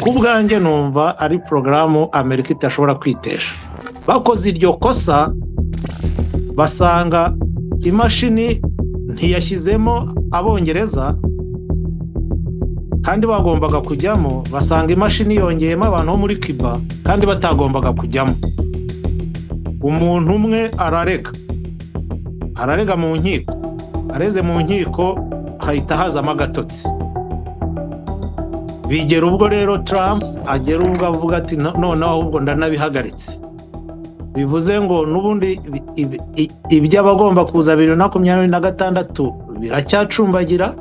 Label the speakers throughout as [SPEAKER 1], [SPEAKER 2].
[SPEAKER 1] ku bwanjye numva ari porogaramu Amerika itashobora kwitesha. Bakoze iryo kosa basanga imashini ntiyashyizemo Abongereza kandi bagombaga kujyamo, basanga imashini yongeyemo abantu bo muri Cuba kandi batagombaga kujyamo. Umuntu umwe ararega mu nkiko, areze mu nkiko hahita hazamo agatotsi. Bigera ubwo rero Trump agera ubwo avuga ati noneho ahubwo ndanabihagaritse. Bivuze ngo n'ubundi iby'abagomba kuza 2026 biracyacumbagira,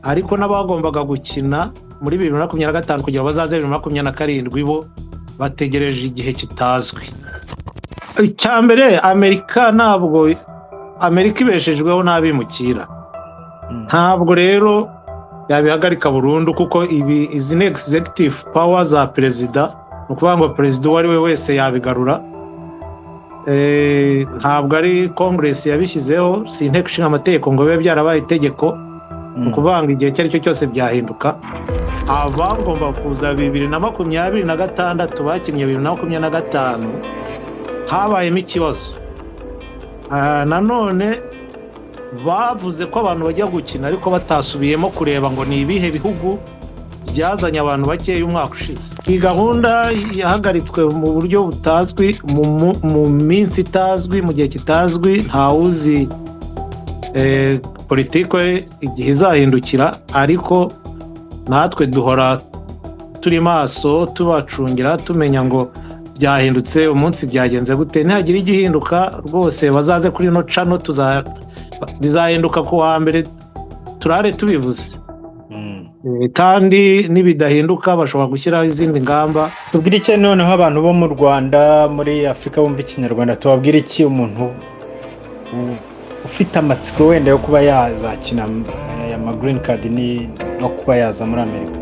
[SPEAKER 1] ariko n'abagombaga gukina muri 2025 kugira bazaze 2027 bo bategereje igihe kitazwi. Icyambere Amerika ibeshejweho n'abimukira, ntabwo rero yabihagarika burundu, kuko izi ni executive power za perezida, ukuvuga ngo perezida uwo ari we wese yabigarura. Ntabwo ari Congress yabishyizeho, si inteko ishinga amategeko ngo bibe byarabaye itegeko, ukuvuga ngo igihe icyo ari cyo cyose byahinduka. Abagomba kuza 2026 bakinnye 2025 habayemo ikibazo. Nanone bavuze ko abantu bajya gukina ariko batasubiyemo kureba ngo ni ibihe bihugu byazanye abantu bakeya umwaka ushize. Iyi gahunda yahagaritswe mu buryo butazwi, mu minsi itazwi, mu gihe kitazwi. Ntawuzi politike igihe izahindukira, ariko natwe duhora turi maso tubacungira, tumenya ngo byahindutse umunsi byagenze gute. Ntihagira igihinduka rwose bazaze kuri no channel, bizahinduka ku wa mbere turare tubivuze. Kandi nibidahinduka bashobora gushyiraho izindi ngamba.
[SPEAKER 2] Tubwire iki noneho abantu bo mu Rwanda, muri Afrika bumva ikinyarwanda, tubabwire iki umuntu ufite amatsiko wenda yo kuba yazakina ama green card no kuba yaza muri Amerika?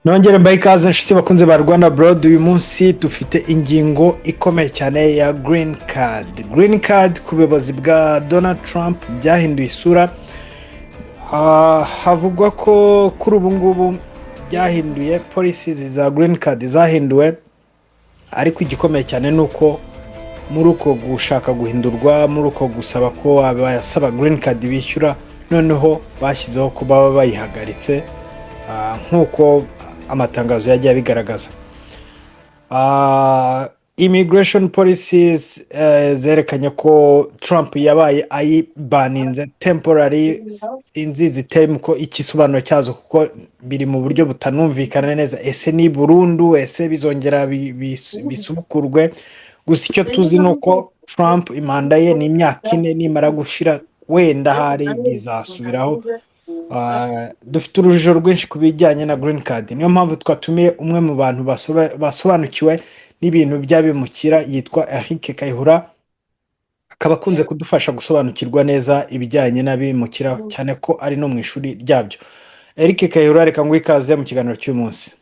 [SPEAKER 2] Nongere mbaye ikaze inshuti bakunze ba Rwanda Broad. Uyu munsi dufite ingingo ikomeye cyane ya green card. Green card ku buyobozi bwa Donald Trump byahinduye isura. Havugwa ko kuri ubu ngubu byahinduye policies za green card zahinduwe, ariko igikomeye cyane nuko muri uko gushaka guhindurwa, muri uko gusaba ko abasaba green card bishyura, noneho bashyizeho ko baba bayihagaritse nkuko amatangazo yagiye abigaragaza. Immigration policies zerekanye ko Trump yabaye ayibaninze temporary, inzizi term ko ikisobanuro cyazo kuko biri mu buryo butanumvikana neza. Ese ni burundu, ese bizongera bisubukurwe? Gusa icyo tuzi nuko Trump imanda ye ni imyaka 4, nimara gushira wenda hari bizasubiraho. Dufite urujijo rwinshi ku bijyanye na green card. Niyo mpamvu twatumiye umwe mu bantu basobanukiwe n'ibintu by'abimukira, yitwa Eric Kayihura, akaba akunze kudufasha gusobanukirwa neza ibijyanye n'abimukira, cyane ko ari no mu ishuri ryabyo. Eric Kayihura, reka ngo ikaze mu kiganiro cy'uyu munsi.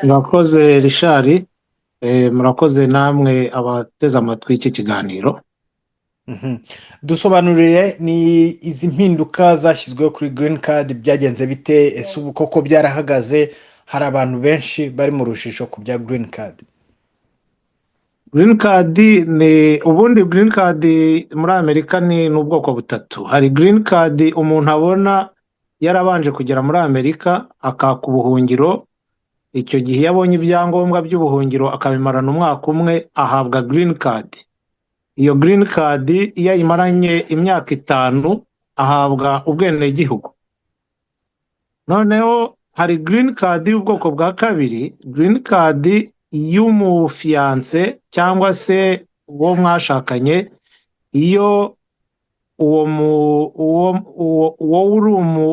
[SPEAKER 1] Murakoze Richard, murakoze namwe abateze amatwi iki kiganiro.
[SPEAKER 2] Dusobanurire ni izi mpinduka zashyizweho kuri green card byagenze bite? Ese ubu koko byarahagaze? Hari abantu benshi bari mu rujijo ku bya green card.
[SPEAKER 1] Green card ubundi green card muri Amerika ni ubwoko butatu. Hari green card umuntu abona yarabanje kugera muri Amerika akaka ubuhungiro, icyo gihe yabonye ibyangombwa by'ubuhungiro akabimarana umwaka umwe, ahabwa green card. Iyo green card iyo imaranye imyaka 5 ahabwa ubwenegihugu. Noneho hari green card y'ubwoko bwa kabiri, green card y'umufiance cyangwa se uwo mwashakanye. Iyo uwo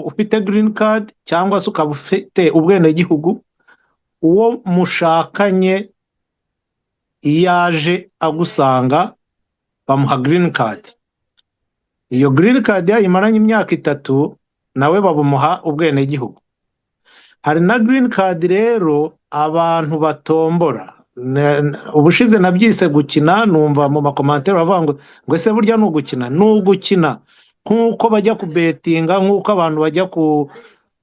[SPEAKER 1] ufite green card cyangwa se ukaba ufite ubwenegihugu, uwo mushakanye iyaje agusanga bamuha green card. Iyo green card yayimaranye imyaka 3 nawe babumuha ubwenegihugu. Hari na green card rero abantu batombora. Ubushize nabyise gukina, numva mu makomantere bavuga ngo ese burya n'ugukina nk'uko bajya kubetinga, nk'uko abantu bajya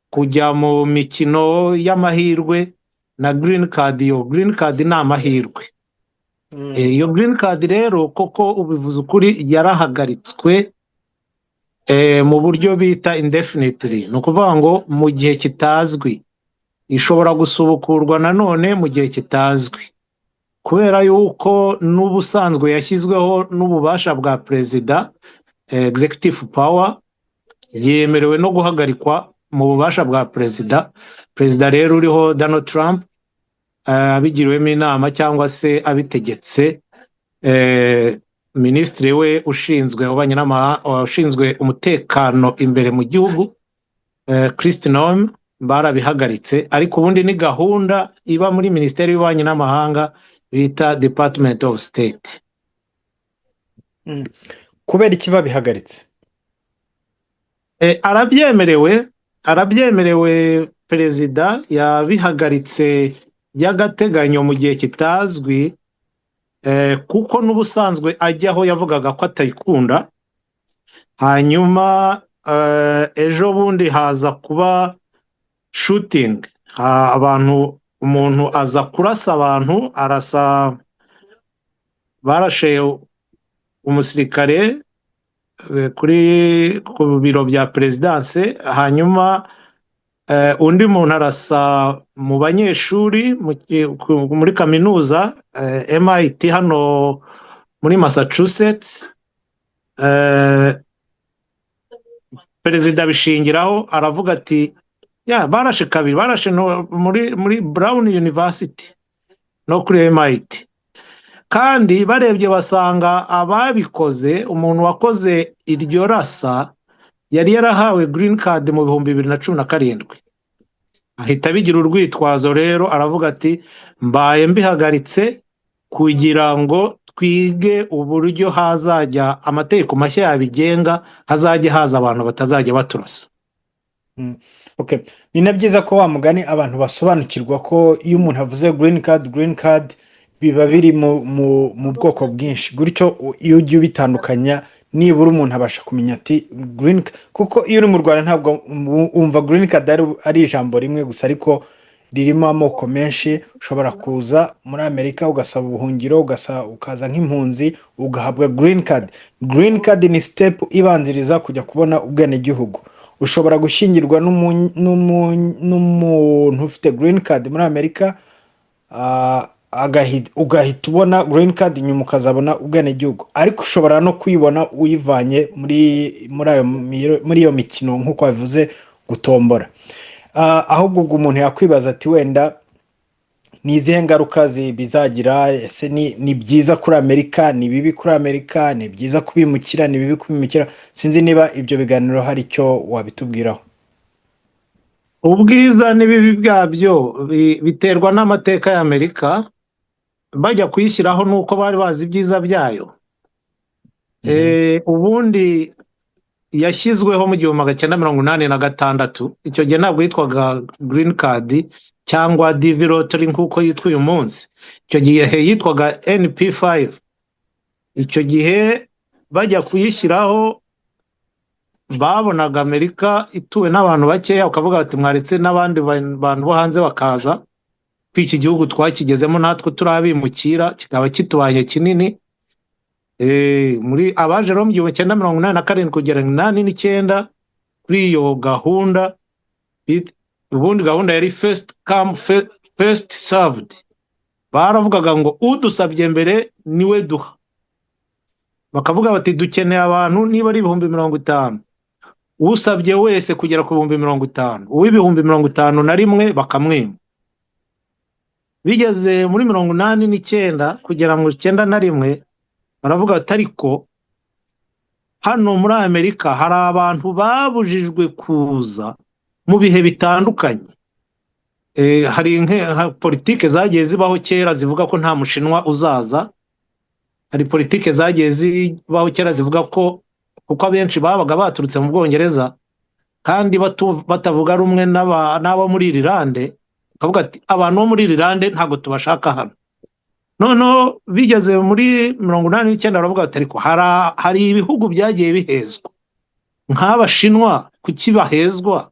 [SPEAKER 1] kujya mu mikino y'amahirwe na green card. Yo green card ni amahirwe. Iyo green card rero koko ubivuze ukuri yarahagaritswe mu buryo bita indefinitely, ni ukuvuga ngo mu gihe kitazwi. Ishobora gusubukurwa nanone mu gihe kitazwi, kubera yuko n'ubusanzwe yashyizweho n'ububasha bwa perezida, executive power, yemerewe no guhagarikwa mu bubasha bwa perezida. Perezida rero uriho Donald Trump abigiriwemo inama cyangwa se abitegetse minisitiri we ushinzwe ushinzwe umutekano imbere mu gihugu, Kristi Noem, barabihagaritse. Ariko ubundi ni gahunda iba muri minisiteri y'ububanyi n'amahanga bita Department of State.
[SPEAKER 2] Kubera iki babihagaritse?
[SPEAKER 1] Arabyemerewe perezida yabihagaritse by'agateganyo mu gihe kitazwi, kuko n'ubusanzwe ajyaho yavugaga ko atayikunda. Hanyuma ejo bundi haza kuba shooting, umuntu aza kurasa abantu, barashe umusirikare ku biro bya perezidanse. Hanyuma undi muntu arasa mu banyeshuri muri kaminuza MIT hano muri Massachusetts. Perezida bishingiraho aravuga ati barashe kabiri, barashe muri Brown University no kuri MIT. Kandi barebye basanga ababikoze, umuntu wakoze iryo rasa yari yarahawe green card mu 2017. Ahita bigira urwitwazo rero, aravuga ati mbaye mbihagaritse kugira ngo twige uburyo hazajya amategeko mashya yabigenga, hazajya haza abantu batazajya baturasa.
[SPEAKER 2] Okay, ni na byiza ko wa mugani abantu basobanukirwa ko iyo umuntu avuze green card biba biri mu bwoko bwinshi, gutyo iyo ugiye ubitandukanya nibura umuntu abasha kumenya ati green, kuko iyo uri mu Rwanda ntabwo umva green card ari ijambo rimwe gusa, ariko ririmo amoko menshi. Ushobora kuza muri Amerika ugasaba ubuhungiro, ukaza nk'impunzi ugahabwa green card. Green card ni step ibanziriza kujya kubona ubwenegihugu. Ushobora gushyingirwa n'umuntu ufite green card muri Amerika, ugahita ubona green card, nyuma ukazabona ubwenegihugu. Ariko ushobora no kuyibona uyivanye muri iyo mikino nk'uko bavuze gutombora. Ahubwo umuntu yakwibaza ati wenda ni izihe ngaruka bizagira? Ese ni byiza kuri Amerika, ni bibi kuri Amerika, ni byiza kubimukira, ni bibi kubimukira? Sinzi niba ibyo biganiro hari icyo wabitubwiraho.
[SPEAKER 1] Ubwiza n'ibibi byabyo biterwa n'amateka ya Amerika. Bajya kuyishyiraho nuko bari bazi ibyiza byayo. Ubundi yashyizweho mu 1986. Icyo gihe ntabwo yitwaga green card cyangwa DV lottery nk'uko yitwa uyu munsi. Icyo gihe yitwaga NP5. Icyo gihe bajya kuyishyiraho babonaga Amerika ituwe n'abantu bakeya, ukavuga ati mwaretse n'abandi bantu bo hanze bakaza, iki gihugu twakigezemo natwe turabimukira, kikaba kitubanye kinini. Muri abaje mu 1987 kugera 1989 kuri iyo gahunda, ubundi gahunda yari first come first served. Baravugaga ngo udusabye mbere niwe duha. Bakavuga bati dukeneye abantu niba ari 50,000, usabye wese kugera ku 50,000, uw'ibihumbi 51 bakamwima. Bigeze muri 89 kugera mu 91 baravuga ati ariko hano muri Amerika hari abantu babujijwe kuza mu bihe bitandukanye. Hari politike zagiye zibaho kera zivuga ko nta mushinwa uzaza. Hari politike zagiye zibaho kera zivuga ko kuko abenshi babaga baturutse mu Bwongereza kandi batavuga rumwe n'abo muri Irlande, kavuga ati abantu bo muri Irlande ntago tubashaka hano. Noneho bigeze muri 89 baravuga ati ariko hari ibihugu byagiye bihezwa. nk'abashinwa kuki bahezwa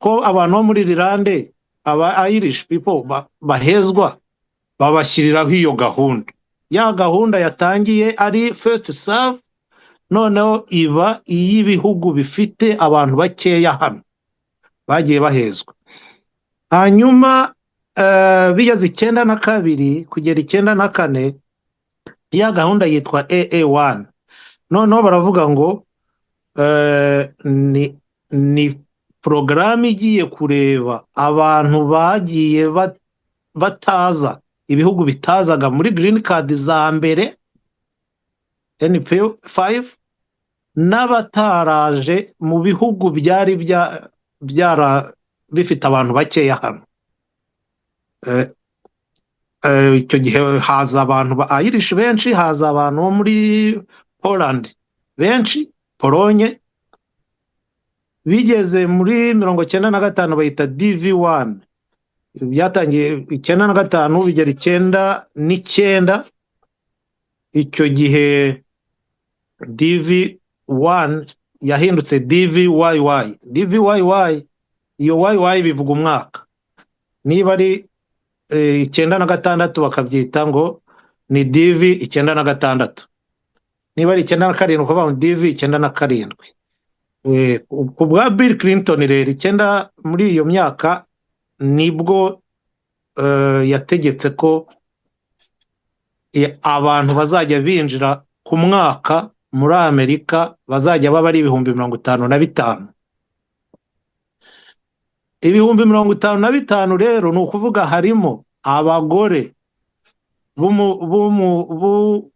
[SPEAKER 1] ko abantu bo muri Irlande aba Irish people bahezwa babashyiriraho iyo gahunda ya gahunda yatangiye ari first serve noneho iba iy'ibihugu bifite abantu bakeya hano bagiye bahezwa hanyuma bigeze 92 kugera 94 ya gahunda yitwa AA1 noneho baravuga ngo ni porogaramu igiye kureba abantu bagiye bataza ibihugu bitazaga muri green card za mbere NP5 n'abataraje mu bihugu byari bifite abantu bakeya hano icyo gihe haza abantu ba Irish benshi haza abantu bo muri Poland benshi Polonye bigeze muri 95 bayita DV1 byatangiye 95 bigera 99 icyo gihe DV1 yahindutse DVYY iyo YY bivuga umwaka niba ari 96 bakabyita ngo ni DV 96 niba ari 97 kuvuga ngo DV 97 ku bwa Bill Clinton rero 9 muri iyo myaka nibwo yategetse ko abantu bazajya binjira ku mwaka muri Amerika bazajya baba ari 55,000 ibihumbi 55,000 rero ni ukuvuga harimo abagore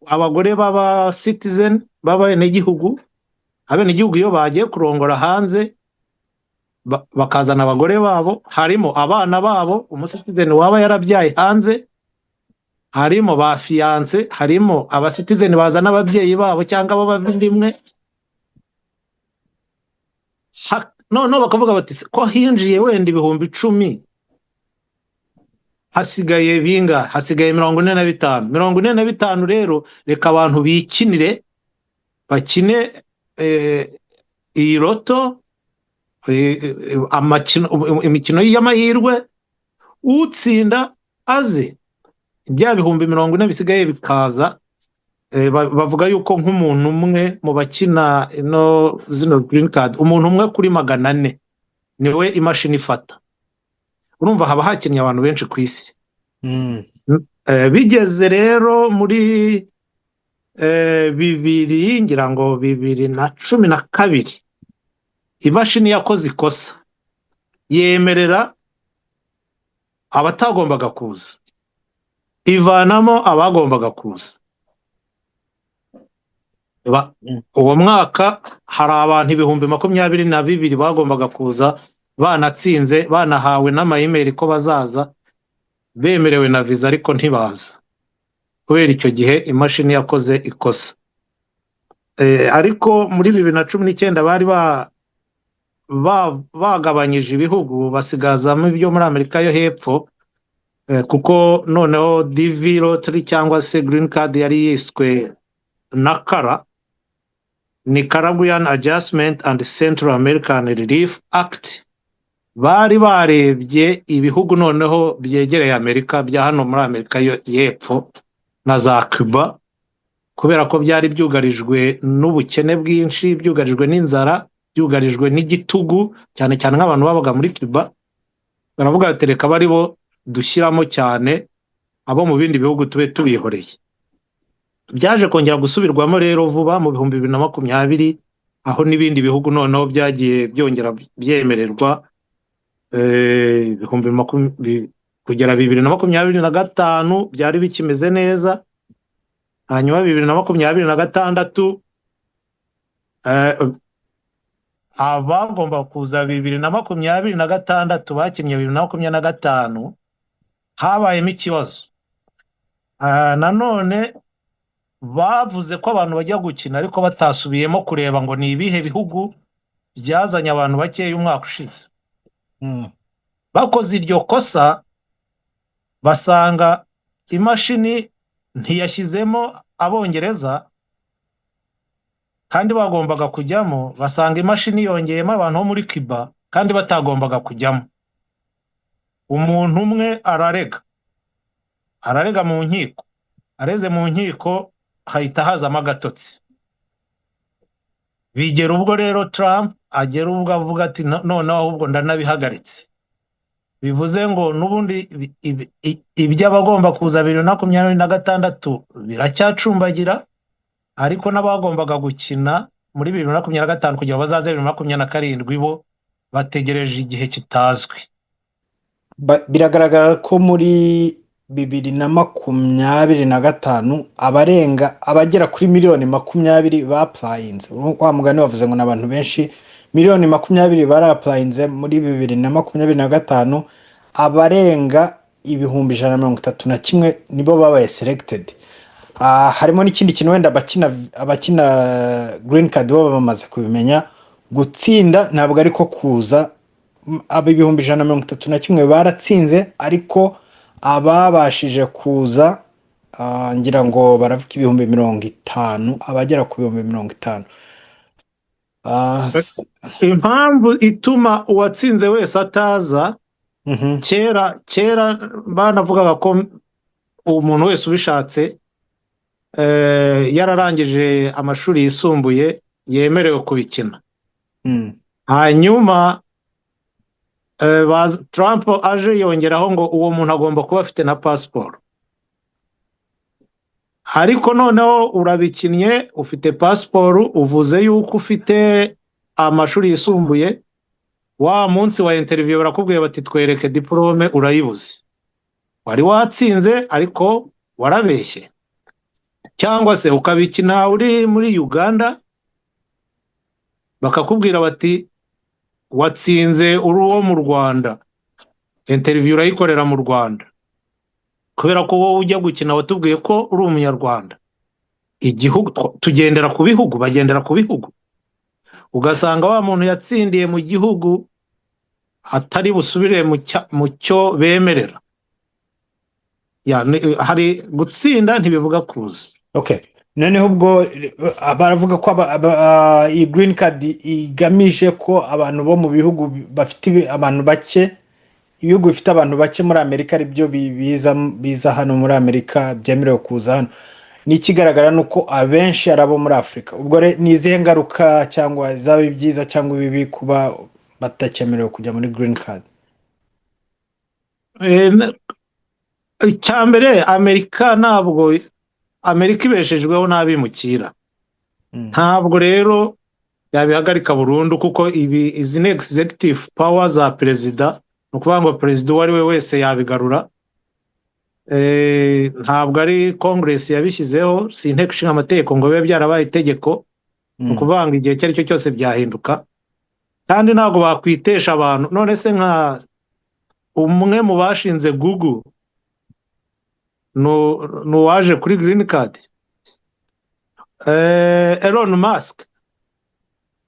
[SPEAKER 1] abagore baba citizen b'abenegihugu abenegihugu iyo bagiye kurongora hanze bakazana abagore babo harimo abana babo umusitizeni waba yarabyaye hanze harimo ba fiance harimo abasitizeni bazana ababyeyi babo cyangwa b'abavindimwe no bakavuga bati ko hinjiye wenda ibihumbi 10 hasigaye binga hasigaye 45 rero reka abantu bikinire bakine iyi loto imikino y'amahirwe utsinda aze ibya bihumbi 40 bisigaye bikaza bavuga yuko nk'umuntu umwe mu bakina zino green card umuntu umwe kuri 400 niwe imashini ifata urumva haba hakinnye abantu benshi ku isi bigeze rero muri 2000 ngira ngo 2012 imashini yakoze ikosa yemerera abatagombaga kuza ivanamo abagombaga kuza uwo mwaka hari abantu ibihumbi 22 bagombaga kuza banatsinze banahawe n'ama-email ko bazaza bemerewe na visa ariko ntibaza kubera icyo gihe imashini yakoze ikosa ariko muri 2019 bari bagabanyije ibihugu basigazamo ibyo muri Amerika yo hepfo kuko noneho DV lottery cyangwa se green card yari yiswe NACARA ni Caribbean Adjustment and Central American Relief Act bari barebye ibihugu noneho byegereye Amerika bya hano muri Amerika y'epfo na za Cuba kubera ko byari byugarijwe n'ubukene bwinshi byugarijwe n'inzara byugarijwe n'igitugu cyane cyane nk'abantu babaga muri Cuba baravuga batereka bari bo dushyiramo cyane abo mu bindi bihugu tube tubihoreye byaje kongera gusubirwamo rero vuba mu 2020 aho n'ibindi bihugu noneho byagiye byongera byemererwa kugera 2025 byari bikimeze neza hanyuma 2026 abagomba kuza 2026 bakinnye 2025 habayemo ikibazo nanone bavuze ko abantu bajya gukina ariko batasubiyemo kureba ngo ni ibihe bihugu byazanye abantu bakeya umwaka ushize bakoze iryo kosa basanga imashini ntiyashyizemo abongereza kandi bagombaga kujyamo basanga imashini yongeyemo abantu bo muri Cuba kandi batagombaga kujyamo. Umuntu umwe ararega mu nkiko, areze mu nkiko hahita hazamo agatotsi. Bigera ubwo rero Trump agera ubwo avuga ati noneho ahubwo ndanabihagaritse. Bivuze ngo n'ubundi iby'abagomba kuza 2026 biracyacumbagira, ariko n'abagombaga gukina muri 2025 kugira bazaze 2027 bo bategereje igihe kitazwi.
[SPEAKER 2] Biragaragara ko muri 2025 abagera kuri miliyoni 20 bapurayinze. Wa mugani wavuze ngo n'abantu benshi, miliyoni 20 barapurayinze muri 2025, abarenga 131,000 nibo babaye selected. Harimo n'ikindi kintu wenda abakina green card bo bamaze kubimenya, gutsinda ntabwo ariko kuza. 131,000 baratsinze, ariko ababashije kuza ngira ngo baravuga 50,000, abagera ku 50,000.
[SPEAKER 1] Impamvu ituma uwatsinze wese ataza, kera banavugaga ko umuntu wese ubishatse yararangije amashuri yisumbuye yemerewe kubikina. Hanyuma Trump aje yongeraho ngo uwo muntu agomba kuba afite na passport. Ariko noneho urabikinnye, ufite passport, uvuze yuko ufite amashuri yisumbuye, wa munsi wa interview barakubwiye bati twereke diplome, urayibuze. Wari watsinze ariko warabeshye. Cyangwa se ukabikina uri muri Uganda, bakakubwira bati watsinze uri uwo mu Rwanda, interview urayikorera mu Rwanda, kubera ko wowe ujya gukina watubwiye ko uri umunyarwanda. Igihugu tugendera ku bihugu, bagendera ku bihugu. Ugasanga wa muntu yatsindiye mu gihugu atari busubire mu cyo bemerera. Hari gutsinda ntibivuga kuza.
[SPEAKER 2] Okay, noneho ubwo baravuga ko iyi green card igamije ko abantu bo mu bihugu bafite abantu bake, ibihugu bifite abantu bake muri Amerika ari byo biza hano muri Amerika, byemerewe kuza hano. Ni ikigaragara nuko abenshi ari abo muri Afurika. Ubwo ni izihe ngaruka cyangwa zaba ibyiza cyangwa ibibi kuba batakemerewe kujya muri green card?
[SPEAKER 1] Icyambere, Amerika ibeshejweho n'abimukira. Ntabwo rero yabihagarika burundu, kuko izi ni executive power za perezida, ni ukuvuga ngo perezida uwo ari we wese yabigarura. Ntabwo ari Congress yabishyizeho, si inteko ishinga amategeko ngo bibe byarabaye itegeko. Ni ukuvuga ngo igihe icyo ari cyo cyose byahinduka, kandi ntabwo bakwitesha abantu. None se nka umwe mu bashinze Google nuwaje kuri green card, Elon Musk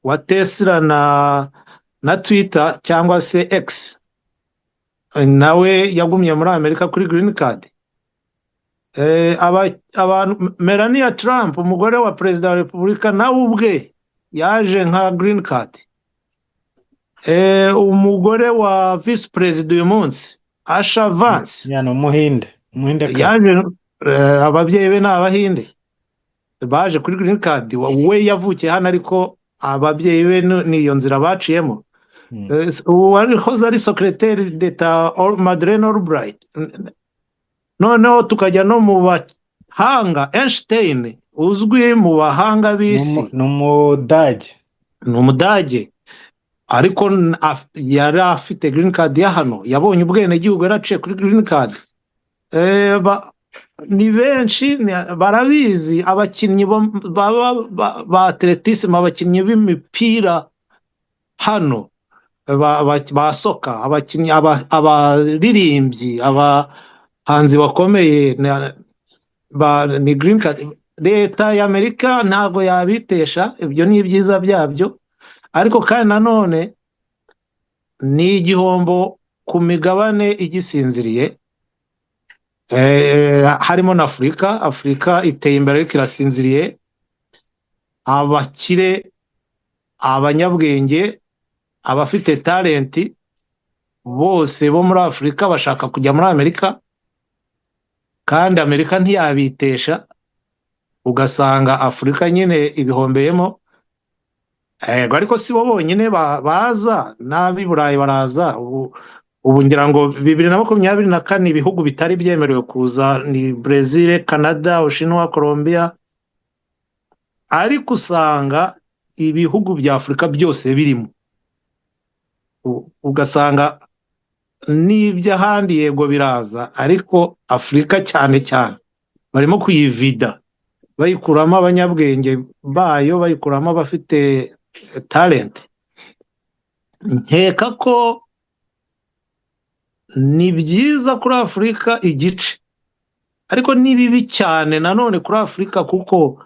[SPEAKER 1] wa Tesla na Twitter cyangwa se X, nawe yagumye muri Amerika kuri green card. Melania Trump, umugore wa perezida wa Repubulika, nawe ubwe yaje nka green card. Umugore wa vice perezida uyu munsi, Asha Vance,
[SPEAKER 2] umuhinde
[SPEAKER 1] yaje, ababyeyi be ni Abahinde, baje kuri green card. We yavukiye hano ariko ababyeyi be niyo nzira baciyemo. Uwarihoze ari secrétaire d'État Madeleine Albright. Noneho tukajya no mu bahanga, Einstein uzwi mu bahanga b'isi,
[SPEAKER 2] ni umudage,
[SPEAKER 1] ariko yari afite green card ya hano, yabonye ubwene gihugu yaraciye kuri green card. Ni benshi barabizi, abakinnyi ba atletisme, abakinnyi b'imipira hano, ba soka, abakinnyi, abaririmbyi, abahanzi bakomeye, ni green card. Leta y'Amerika ntago yabitesha, ibyo ni ibyiza byabyo, ariko kandi nanone ni igihombo ku migabane igisinziriye. Harimo na Afurika iteye imbere ariko irasinziriye. abakire, abanyabwenge, abafite talenti bose bo muri Afurika bashaka kujya muri Amerika, kandi Amerika ntiyabitesha, ugasanga Afurika nyine ibihombeyemo. Ariko si bo bonyine baza, n'ab'i Burayi baraza. Ubu ngira ngo 2024 ibihugu bitari byemerewe kuza ni Brazil, Canada, Ubushinwa, Colombia, ariko usanga ibihugu bya Afurika byose birimo. Ugasanga n'iby'ahandi yego biraza, ariko Afurika cyane cyane barimo kuyivida, bayikuramo abanyabwenge bayo, bayikuramo abafite talent. Nkeka ko ni byiza kuri Afurika igice, ariko ni bibi cyane nanone kuri Afurika, kuko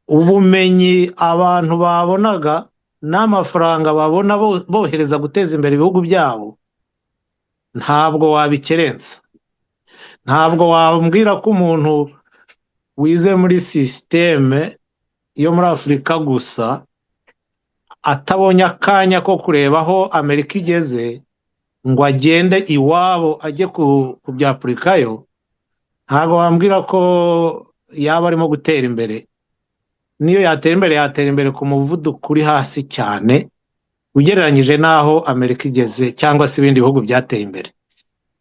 [SPEAKER 1] ubumenyi abantu babonaga n'amafaranga babona bohereza guteza imbere ibihugu byabo ntabwo wabikerensa. Ntabwo wambwira ko umuntu wize muri sisiteme yo muri Afurika gusa atabonye akanya ko kureba aho Amerika igeze ngo agende iwabo ajye kubyapurikayo. Ntabwo wambwira ko yaba arimo gutera imbere. Niyo yatera imbere ku muvuduko uri hasi cyane ugereranyije n'aho Amerika igeze cyangwa se ibindi bihugu byateye imbere.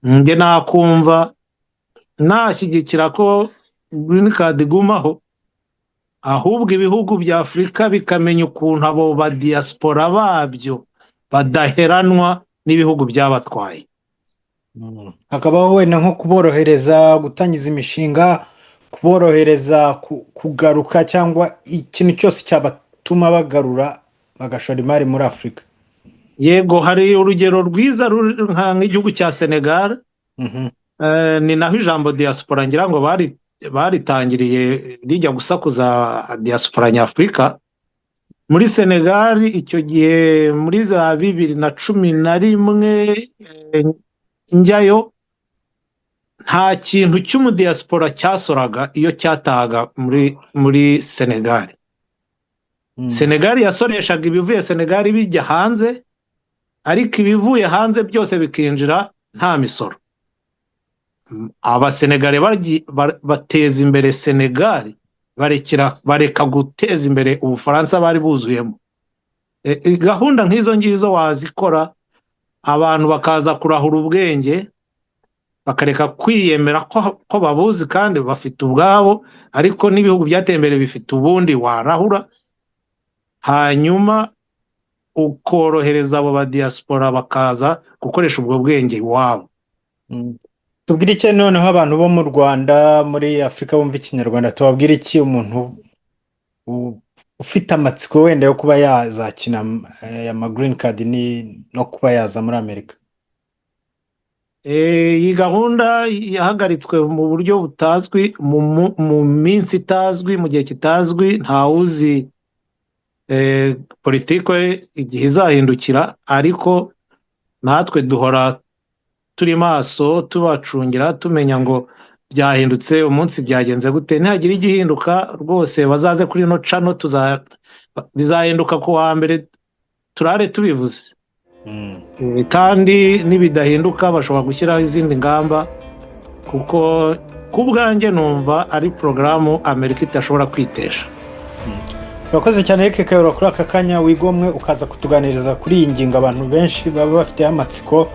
[SPEAKER 1] Nge nakumva nashyigikira ko green card igumaho, ahubwo ibihugu bya Afurika bikamenya ukuntu abo ba diaspora babyo badaheranwa n'ibihugu byabatwaye.
[SPEAKER 2] Hakabaho wenda nko kuborohereza gutangiza imishinga, kuborohereza kugaruka, cyangwa ikintu cyose cyabatuma bagarura bagashora imari muri Afurika.
[SPEAKER 1] Yego, hari urugero rwiza nk'igihugu cya Senegal. Ni naho ijambo diaspora ngira ngo baritangiriye rijya gusakuza diaspora nyafurika. Muri Senegal icyo gihe muri za 2011 njyayo, nta kintu cy'umudiaspora cyasoraga iyo cyataga muri Senegal. Senegal yasoreshaga ibivuye Senegal bijya hanze, ariko ibivuye hanze byose bikinjira nta misoro. Abasenegale bateza imbere Senegal, bareka guteza imbere Ubufaransa bari buzuyemo. Gahunda nk'izo ngizo wazikora, abantu bakaza kurahura ubwenge, bakareka kwiyemera ko babuzi kandi bafite ubwabo, ariko n'ibihugu byateye imbere bifite ubundi warahura, hanyuma ukorohereza abo ba diaspora bakaza gukoresha ubwo bwenge iwabo.
[SPEAKER 2] Tubwire iki noneho abantu bo mu Rwanda, muri Afurika bumva Ikinyarwanda, tubabwire iki umuntu ufite amatsiko wenda yo kuba yazakina ama green card no kuba yaza muri Amerika?
[SPEAKER 1] Iyi gahunda yahagaritswe mu buryo butazwi, mu minsi itazwi, mu gihe kitazwi. Ntawuzi politike igihe izahindukira, ariko natwe duhora turi maso tubacungira, tumenya ngo byahindutse umunsi byagenze gute. Ntihagira igihinduka rwose, bazaze kuri no channel, bizahinduka ku wa mbere turare tubivuze. Kandi nibidahinduka bashobora gushyiraho izindi ngamba, kuko kubwanjye numva ari porogaramu Amerika itashobora kwitesha.
[SPEAKER 2] Urakoze cyane Eric Kayihura kuri aka kanya wigomwe ukaza kutuganiriza kuri iyi ngingo abantu benshi baba bafite amatsiko,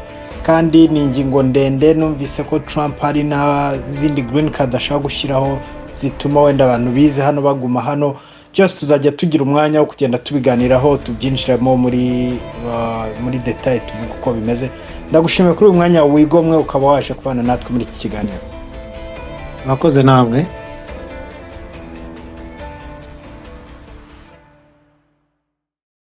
[SPEAKER 2] kandi ni ingingo ndende. Numvise ko Trump hari n'izindi green card ashaka gushyiraho zituma wenda abantu bize hano baguma hano. Byose tuzajya tugira umwanya wo kugenda tubiganiraho, tubyinjiramo muri detail, tuvuga uko bimeze. Ndagushimiye kuri uyu mwanya wigomwe ukaba waje kubana natwe muri iki kiganiro.
[SPEAKER 1] Mwakoze namwe.